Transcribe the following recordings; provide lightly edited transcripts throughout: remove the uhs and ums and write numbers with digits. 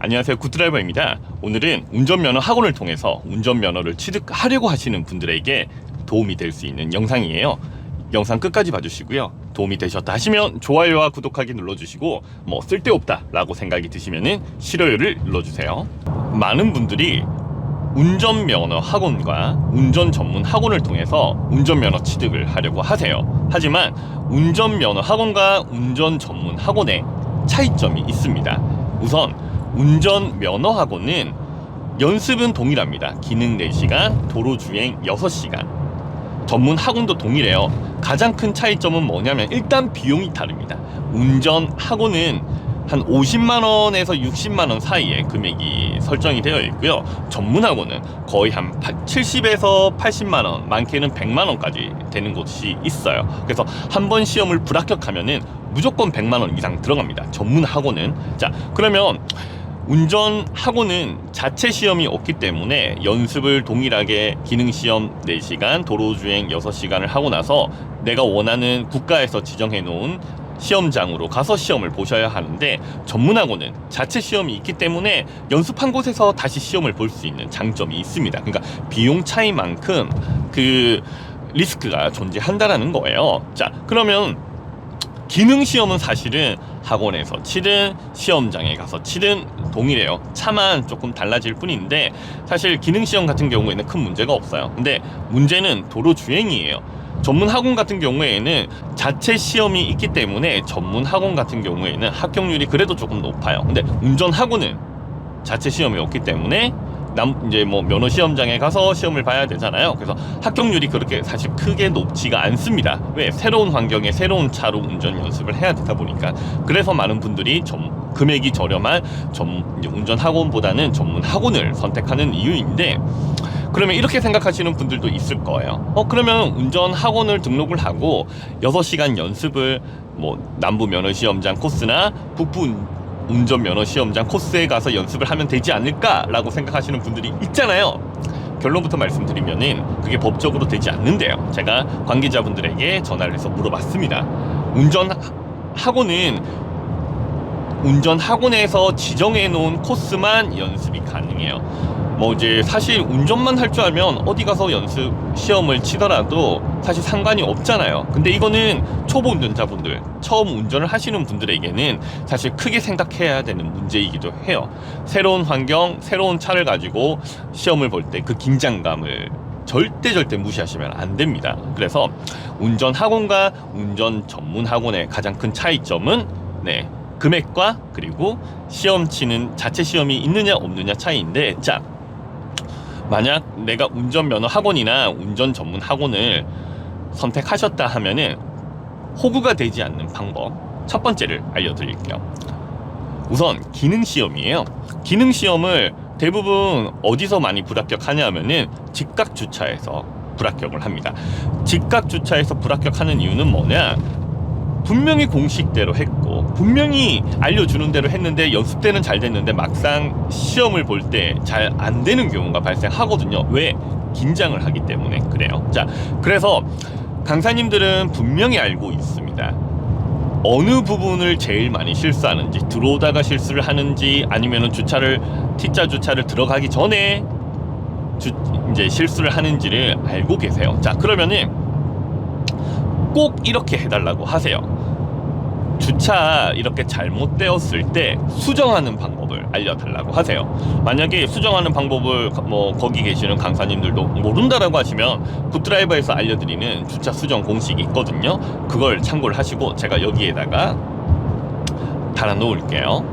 안녕하세요, 굿드라이버입니다. 오늘은 운전면허 학원을 통해서 운전면허를 취득하려고 하시는 분들에게 도움이 될 수 있는 영상이에요. 영상 끝까지 봐주시고요. 도움이 되셨다 하시면 좋아요와 구독하기 눌러주시고, 쓸데없다 라고 생각이 드시면 싫어요를 눌러주세요. 많은 분들이 운전면허 학원과 운전 전문 학원을 통해서 운전면허 취득을 하려고 하세요. 하지만 운전면허 학원과 운전 전문 학원에 차이점이 있습니다. 우선 운전면허 학원은 연습은 동일합니다. 기능 4시간, 도로주행 6시간. 전문 학원도 동일해요. 가장 큰 차이점은 뭐냐면 일단 비용이 다릅니다. 운전 학원은 한 50만원에서 60만원 사이에 금액이 설정이 되어 있고요. 전문 학원은 거의 한 70에서 80만원, 많게는 100만원까지 되는 곳이 있어요. 그래서 한 번 시험을 불합격하면은 무조건 100만원 이상 들어갑니다. 전문 학원은. 자, 그러면 운전 학원은 자체 시험이 없기 때문에 연습을 동일하게 기능시험 4시간, 도로주행 6시간을 하고 나서 내가 원하는 국가에서 지정해 놓은 시험장으로 가서 시험을 보셔야 하는데, 전문학원은 자체 시험이 있기 때문에 연습한 곳에서 다시 시험을 볼 수 있는 장점이 있습니다. 그러니까 비용 차이만큼 그 리스크가 존재한다라는 거예요. 자, 그러면 기능시험은 사실은 학원에서 치든 시험장에 가서 치든 동일해요. 차만 조금 달라질 뿐인데 사실 기능시험 같은 경우에는 큰 문제가 없어요. 근데 문제는 도로주행이에요. 전문 학원 같은 경우에는 자체 시험이 있기 때문에 전문 학원 같은 경우에는 합격률이 그래도 조금 높아요. 근데 운전 학원은 자체 시험이 없기 때문에 이제 면허 시험장에 가서 시험을 봐야 되잖아요. 그래서 합격률이 그렇게 사실 크게 높지가 않습니다. 왜? 새로운 환경에 새로운 차로 운전 연습을 해야 되다 보니까. 그래서 많은 분들이 금액이 저렴한 운전 학원보다는 전문 학원을 선택하는 이유인데, 그러면 이렇게 생각하시는 분들도 있을 거예요. 그러면 운전 학원을 등록을 하고 6시간 연습을 남부 면허 시험장 코스나 북부 운전면허 시험장 코스에 가서 연습을 하면 되지 않을까라고 생각하시는 분들이 있잖아요. 결론부터 말씀드리면은 그게 법적으로 되지 않는데요. 제가 관계자분들에게 전화를 해서 물어봤습니다. 운전 학원에서 지정해 놓은 코스만 연습이 가능해요. 이제 사실 운전만 할 줄 알면 어디 가서 연습 시험을 치더라도 사실 상관이 없잖아요. 근데 이거는 초보 운전자분들, 처음 운전을 하시는 분들에게는 사실 크게 생각해야 되는 문제이기도 해요. 새로운 환경, 새로운 차를 가지고 시험을 볼 때 그 긴장감을 절대 무시하시면 안 됩니다. 그래서 운전 학원과 운전 전문 학원의 가장 큰 차이점은 금액과 그리고 시험 치는 자체 시험이 있느냐 없느냐 차이인데, 자, 만약 내가 운전면허 학원이나 운전 전문 학원을 선택하셨다 하면은 호구가 되지 않는 방법, 첫 번째를 알려드릴게요. 우선 기능시험이에요. 기능시험을 대부분 어디서 많이 불합격하냐면은 직각주차에서 불합격을 합니다. 직각주차에서 불합격하는 이유는 뭐냐? 분명히 공식대로 했고 분명히 알려주는 대로 했는데 연습 때는 잘 됐는데 막상 시험을 볼 때 잘 안 되는 경우가 발생하거든요. 왜? 긴장을 하기 때문에 그래요. 자, 그래서 강사님들은 분명히 알고 있습니다. 어느 부분을 제일 많이 실수하는지, 들어오다가 실수를 하는지, 아니면은 T자 주차를 들어가기 전에 이제 실수를 하는지를 알고 계세요. 자, 그러면은 꼭 이렇게 해달라고 하세요. 주차 이렇게 잘못되었을 때 수정하는 방법을 알려달라고 하세요. 만약에 수정하는 방법을 거기 계시는 강사님들도 모른다라고 하시면 굿드라이버에서 알려드리는 주차 수정 공식이 있거든요. 그걸 참고를 하시고 제가 여기에다가 달아 놓을게요.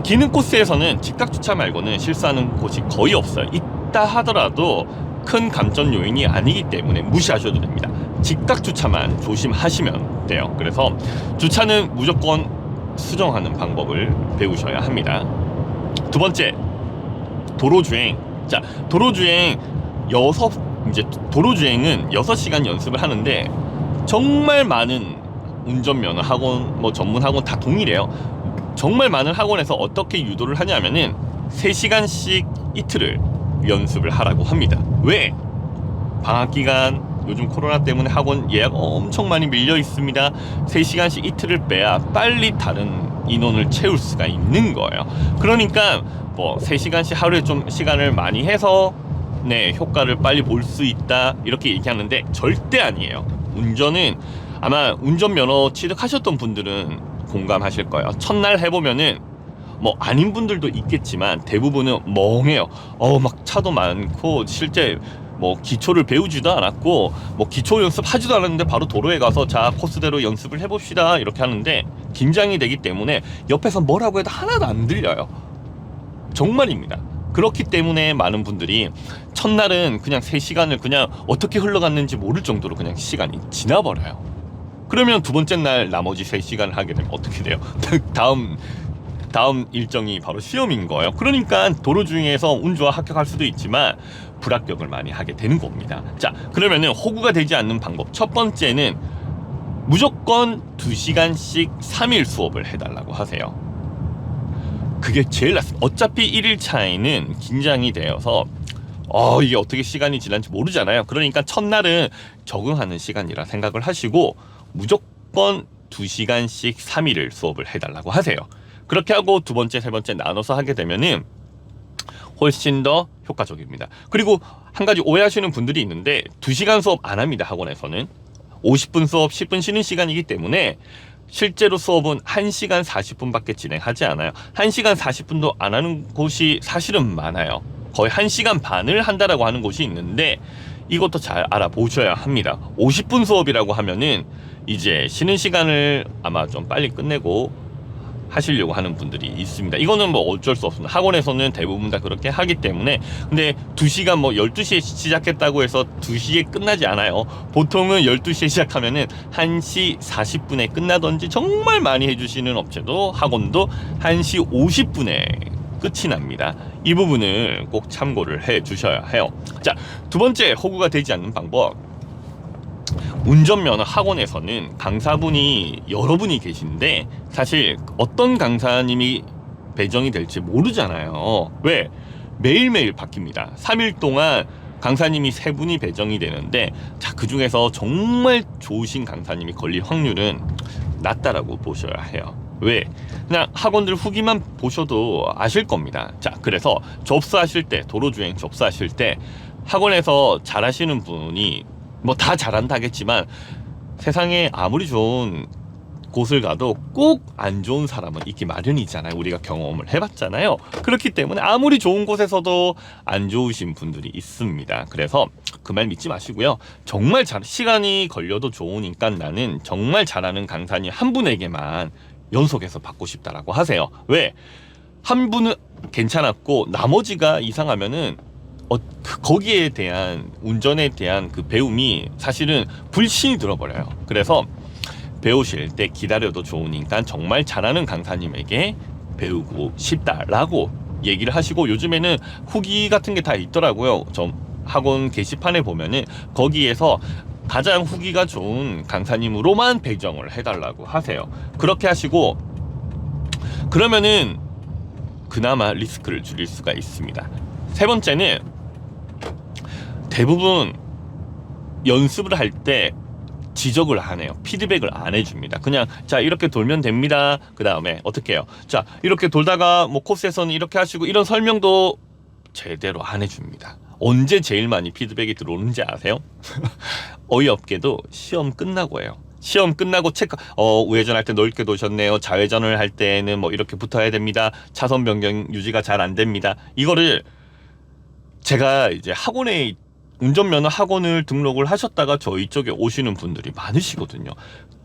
기능 코스에서는 직각 주차 말고는 실수하는 곳이 거의 없어요. 있다 하더라도 큰 감점 요인이 아니기 때문에 무시하셔도 됩니다. 직각 주차만 조심하시면 돼요. 그래서 주차는 무조건 수정하는 방법을 배우셔야 합니다. 두 번째, 도로주행. 자, 도로주행은 6시간 연습을 하는데 정말 많은 운전면허 학원, 전문 학원 다 동일해요. 정말 많은 학원에서 어떻게 유도를 하냐면은 3시간씩 이틀을 연습을 하라고 합니다. 왜? 방학기간, 요즘 코로나 때문에 학원 예약 엄청 많이 밀려 있습니다. 3시간씩 이틀을 빼야 빨리 다른 인원을 채울 수가 있는 거예요. 그러니까 뭐 3시간씩 하루에 좀 시간을 많이 해서 네, 효과를 빨리 볼 수 있다 이렇게 얘기하는데 절대 아니에요. 운전은 아마 운전면허 취득하셨던 분들은 공감하실 거예요. 첫날 해보면은 뭐 아닌 분들도 있겠지만 대부분은 멍해요. 막 차도 많고 실제 뭐 기초를 배우지도 않았고 뭐 기초 연습하지도 않았는데 바로 도로에 가서 자 코스대로 연습을 해봅시다 이렇게 하는데 긴장이 되기 때문에 옆에서 뭐라고 해도 하나도 안 들려요. 정말입니다. 그렇기 때문에 많은 분들이 첫날은 그냥 3시간을 그냥 어떻게 흘러갔는지 모를 정도로 그냥 시간이 지나버려요. 그러면 두 번째 날 나머지 3시간을 하게 되면 어떻게 돼요? 다음 일정이 바로 시험인 거예요. 그러니까 도로 중에서 운 좋아 합격할 수도 있지만 불합격을 많이 하게 되는 겁니다. 자, 그러면은 호구가 되지 않는 방법 첫 번째는 무조건 2시간씩 3일 수업을 해달라고 하세요. 그게 제일 낫습니다. 어차피 1일 차에는 긴장이 되어서 이게 어떻게 시간이 지난지 모르잖아요. 그러니까 첫날은 적응하는 시간이라 생각을 하시고 무조건 2시간씩 3일을 수업을 해달라고 하세요. 그렇게 하고 두 번째, 세 번째 나눠서 하게 되면은 훨씬 더 효과적입니다. 그리고 한 가지 오해하시는 분들이 있는데 2시간 수업 안 합니다. 학원에서는 50분 수업 10분 쉬는 시간이기 때문에 실제로 수업은 1시간 40분밖에 진행하지 않아요. 1시간 40분도 안 하는 곳이 사실은 많아요. 거의 1시간 반을 한다라고 하는 곳이 있는데 이것도 잘 알아보셔야 합니다. 50분 수업이라고 하면은 이제 쉬는 시간을 아마 좀 빨리 끝내고 하시려고 하는 분들이 있습니다. 이거는 뭐 어쩔 수 없습니다. 학원에서는 대부분 다 그렇게 하기 때문에. 근데 2시간 뭐 12시에 시작했다고 해서 2시에 끝나지 않아요. 보통은 12시에 시작하면은 1시 40분에 끝나든지 정말 많이 해주시는 업체도 학원도 1시 50분에 끝이 납니다. 이 부분을 꼭 참고를 해 주셔야 해요. 자, 두 번째 호구가 되지 않는 방법. 운전면허 학원에서는 강사분이 여러분이 계신데 사실 어떤 강사님이 배정이 될지 모르잖아요. 왜? 매일매일 바뀝니다. 3일 동안 강사님이 3분이 배정이 되는데 자, 그중에서 정말 좋으신 강사님이 걸릴 확률은 낮다라고 보셔야 해요. 왜? 그냥 학원들 후기만 보셔도 아실 겁니다. 자, 그래서 접수하실 때, 도로주행 접수하실 때 학원에서 잘하시는 분이 뭐 다 잘한다 하겠지만 세상에 아무리 좋은 곳을 가도 꼭 안 좋은 사람은 있기 마련이잖아요. 우리가 경험을 해봤잖아요. 그렇기 때문에 아무리 좋은 곳에서도 안 좋으신 분들이 있습니다. 그래서 그 말 믿지 마시고요. 정말 시간이 걸려도 좋으니까 나는 정말 잘하는 강사님 한 분에게만 연속해서 받고 싶다라고 하세요. 왜? 한 분은 괜찮았고 나머지가 이상하면은 거기에 대한 운전에 대한 그 배움이 사실은 불신이 들어버려요. 그래서 배우실 때 기다려도 좋으니까 정말 잘하는 강사님에게 배우고 싶다라고 얘기를 하시고 요즘에는 후기 같은 게 다 있더라고요. 저 학원 게시판에 보면은 거기에서 가장 후기가 좋은 강사님으로만 배정을 해달라고 하세요. 그렇게 하시고 그러면은 그나마 리스크를 줄일 수가 있습니다. 세 번째는 대부분 연습을 할 때 지적을 안 해요. 피드백을 안 해줍니다. 그냥 자 이렇게 돌면 됩니다. 그 다음에 어떻게 해요? 자 이렇게 돌다가 뭐 코스에서는 이렇게 하시고 이런 설명도 제대로 안 해줍니다. 언제 제일 많이 피드백이 들어오는지 아세요? 어이없게도 시험 끝나고 해요. 시험 끝나고 체크 우회전할 때 넓게 도셨네요. 좌회전을 할 때는 뭐 이렇게 붙어야 됩니다. 차선 변경 유지가 잘 안 됩니다. 이거를 제가 이제 학원에 운전면허 학원을 등록을 하셨다가 저희 쪽에 오시는 분들이 많으시거든요.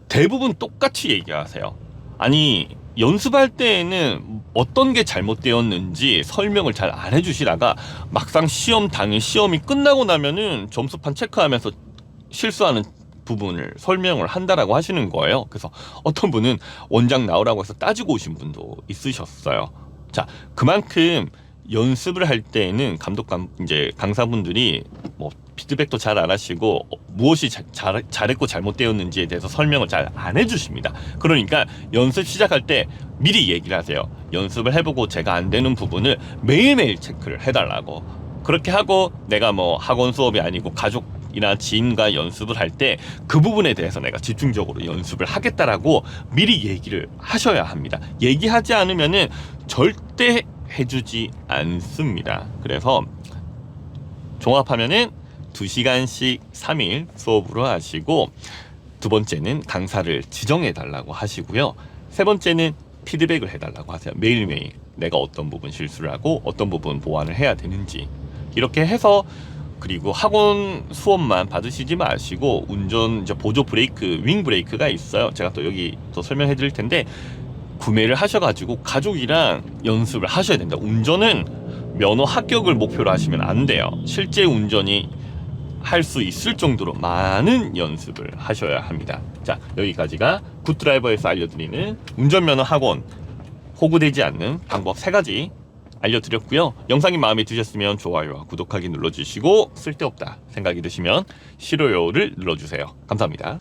대부분 똑같이 얘기하세요. 아니 연습할 때에는 어떤 게 잘못되었는지 설명을 잘 안 해주시다가 막상 시험 당일 시험이 끝나고 나면은 점수판 체크하면서 실수하는 부분을 설명을 한다라고 하시는 거예요. 그래서 어떤 분은 원장 나오라고 해서 따지고 오신 분도 있으셨어요. 자, 그만큼 연습을 할 때에는 이제 강사분들이 뭐 피드백도 잘 안 하시고 무엇이 잘했고 잘못되었는지에 대해서 설명을 잘 안 해주십니다. 그러니까 연습 시작할 때 미리 얘기를 하세요. 연습을 해보고 제가 안 되는 부분을 매일매일 체크를 해달라고. 그렇게 하고 내가 뭐 학원 수업이 아니고 가족 학원이나 지인과 연습을 할 때 그 부분에 대해서 내가 집중적으로 연습을 하겠다라고 미리 얘기를 하셔야 합니다. 얘기하지 않으면은 절대 해주지 않습니다. 그래서 종합하면은 2시간씩 3일 수업으로 하시고, 두 번째는 강사를 지정해 달라고 하시고요. 세 번째는 피드백을 해달라고 하세요. 매일매일 내가 어떤 부분 실수를 하고 어떤 부분 보완을 해야 되는지 이렇게 해서, 그리고 학원 수업만 받으시지 마시고 운전 이제 보조 브레이크, 윙 브레이크가 있어요. 제가 또 여기 또 설명해 드릴 텐데 구매를 하셔가지고 가족이랑 연습을 하셔야 된다. 운전은 면허 합격을 목표로 하시면 안 돼요. 실제 운전이 할 수 있을 정도로 많은 연습을 하셔야 합니다. 자, 여기까지가 굿드라이버에서 알려드리는 운전면허 학원 호구되지 않는 방법 3가지 알려드렸고요. 영상이 마음에 드셨으면 좋아요와 구독하기 눌러주시고, 쓸데없다 생각이 드시면 싫어요를 눌러주세요. 감사합니다.